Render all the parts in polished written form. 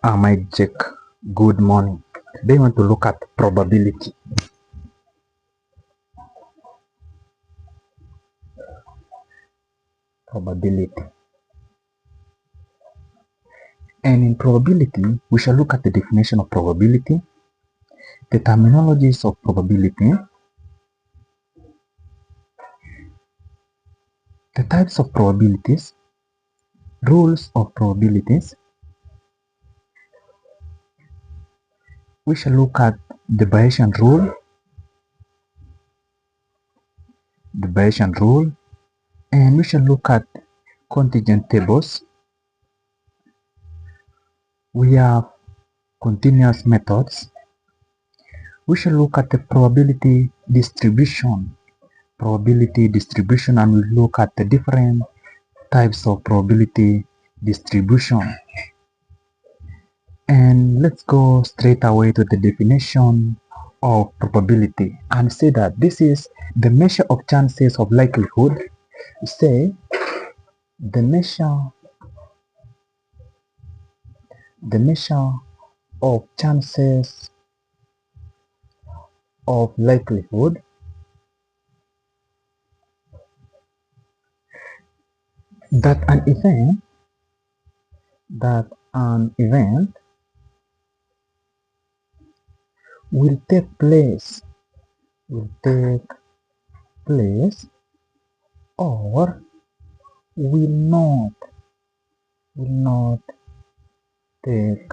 My Jack, good morning. Today I want to look at probability. Probability. And in probability, we shall look at the definition of probability, the terminologies of probability, the types of probabilities, rules of probabilities. We shall look at the Bayesian rule, and we shall look at contingent tables. We have continuous methods. We shall look at the probability distribution, and we look at the different types of probability distribution. And let's go straight away to the definition of probability and say that this is the measure of chances of likelihood. Say the measure of chances of likelihood that an event will take place or will not take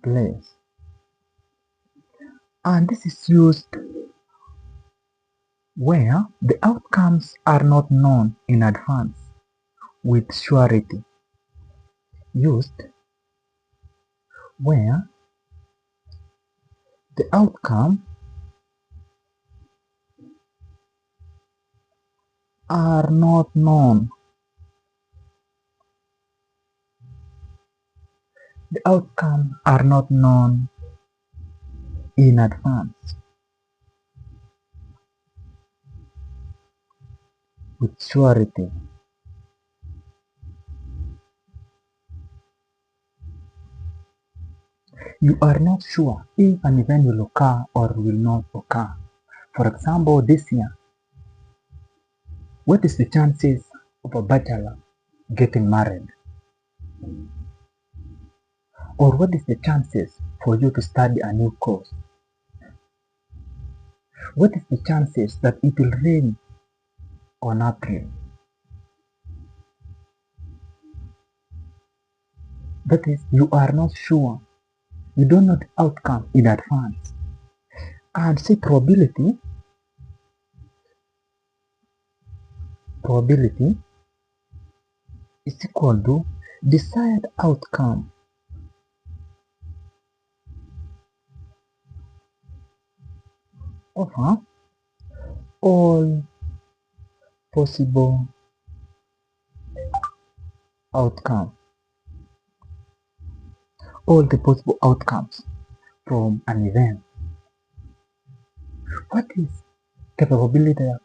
place. And this is used where the outcomes are not known in advance with surety. Used where the outcome are not known. The outcome are not known in advance with surety. You are not sure if an event will occur or will not occur. For example, this year, what is the chances of a bachelor getting married? Or what is the chances for you to study a new course? What is the chances that it will rain on April? That is, you are not sure. You don't know the outcome in advance. And say probability is equal to desired outcome over all possible outcomes. All the possible outcomes from an event. What is the probability that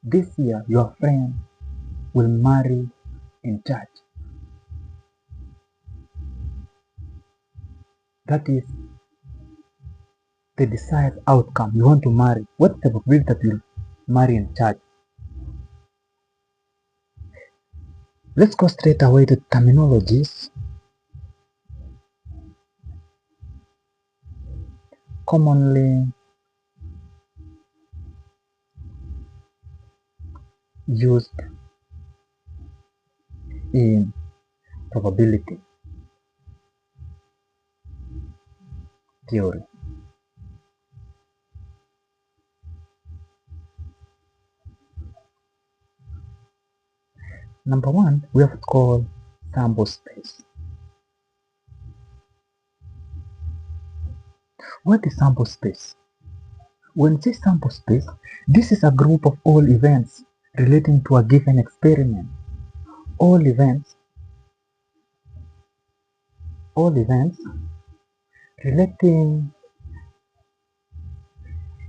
this year your friend will marry in church? That is the desired outcome. You want to marry. What's the probability that you'll marry in church? Let's go straight away to terminologies commonly used in probability theory. Number one, we have to call sample space. What is sample space? When we say sample space, this is a group of all events relating to a given experiment. All events relating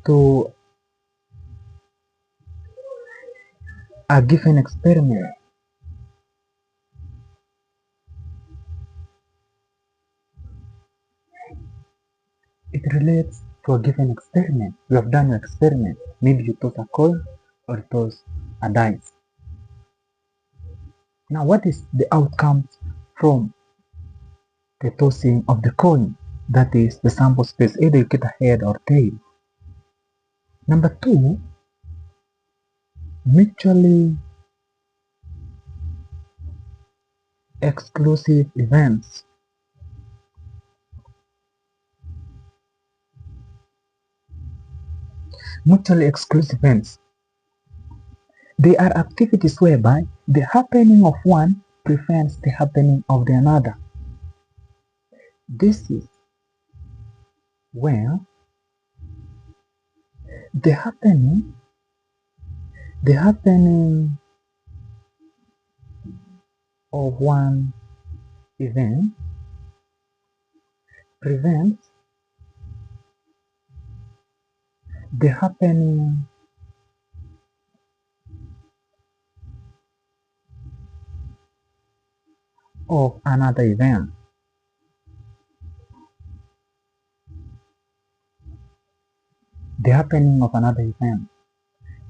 to a given experiment. It relates to a given experiment. You have done your experiment. Maybe you toss a coin or you toss a dice. Now, what is the outcome from the tossing of the coin? That is the sample space. Either you get a head or tail. Number two, mutually exclusive events. Mutually exclusive events. They are activities whereby the happening of one prevents the happening of the another. This is where the happening of one event prevents the happening of another event. The happening of another event.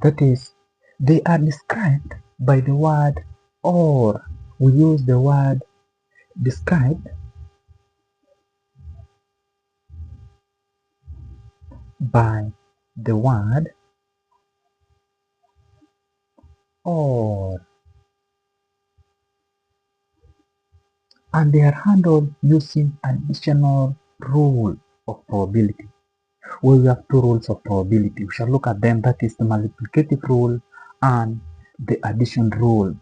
That is, they are described by the word or. We use the word described by the word or, and they are handled using additional rule of probability. Well, we have two rules of probability. We shall look at them. That is the multiplicative rule and the addition rule.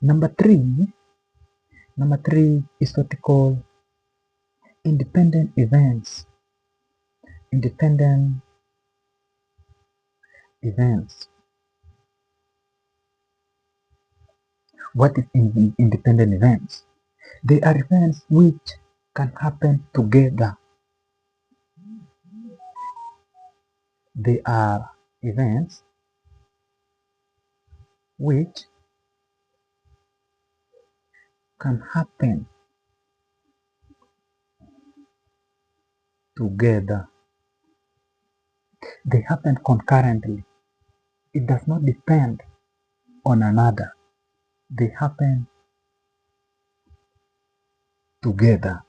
Number three is what we call independent events. Independent events. What is independent events? They are events which can happen together. They are events which can happen together. They happen concurrently. It does not depend on another. They happen together.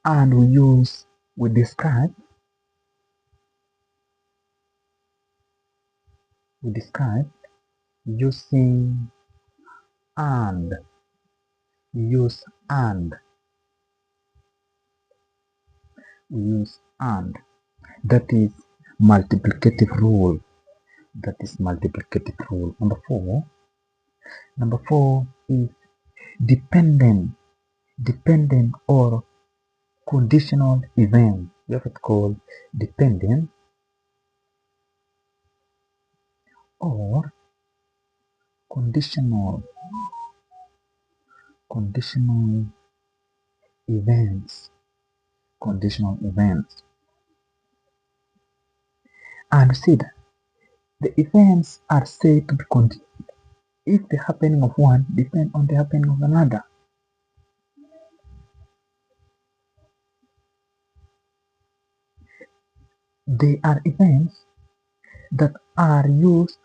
And we describe using and. We use and. We use and. That is multiplicative rule. That is multiplicative rule. Number four is dependent or conditional event. We have it called dependent or conditional events. Conditional events. And we see that the events are said to be if the happening of one depends on the happening of another. They are events that are used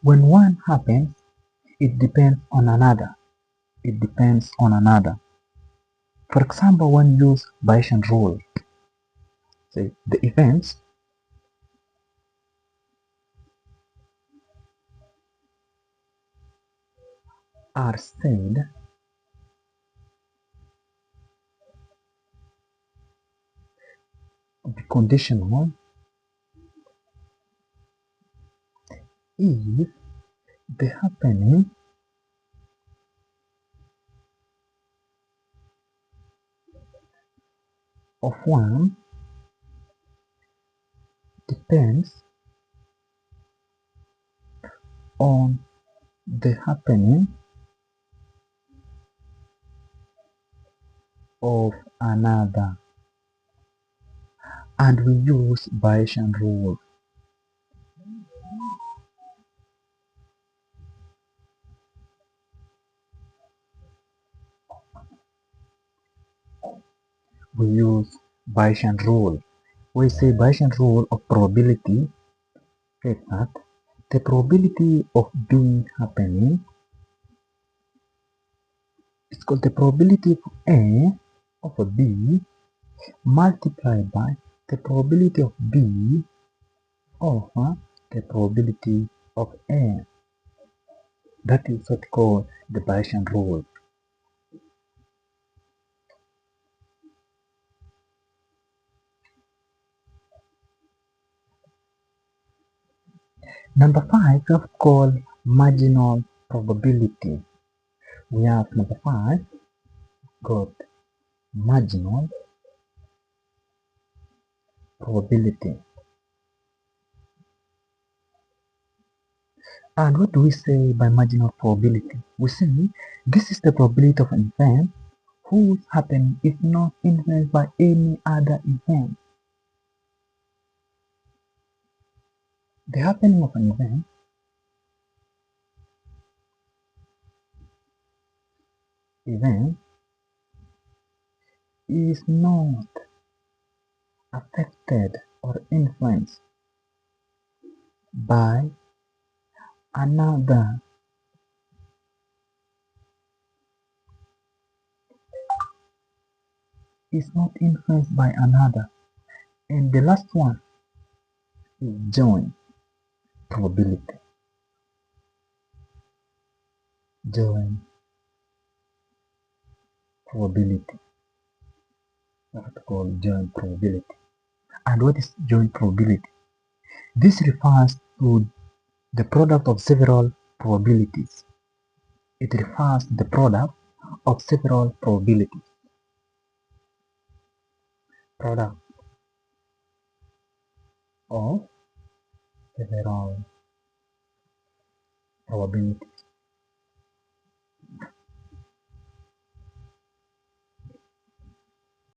when one happens, it depends on another. It depends on another. For example, when you use Bayesian rule, say the events are said to be conditional if the happening of one depends on the happening of another. And we use Bayesian rule. we use Bayesian rule. We say Bayesian rule of probability is that the probability of B happening is called the probability of A of a B multiplied by the probability of B over the probability of A. That is what called the Bayesian rule. Number 5 we have called marginal probability. We have number 5 got marginal probability. And what do we say by marginal probability? We say this is the probability of an event whose happening is not influenced by any other event. The happening of an event is not affected or influenced by another. Is not influenced by another. And the last one is joint probability. Joint probability. That's called joint probability. And what is joint probability? This refers to the product of several probabilities. It refers to the product of several probabilities. Product of several probabilities.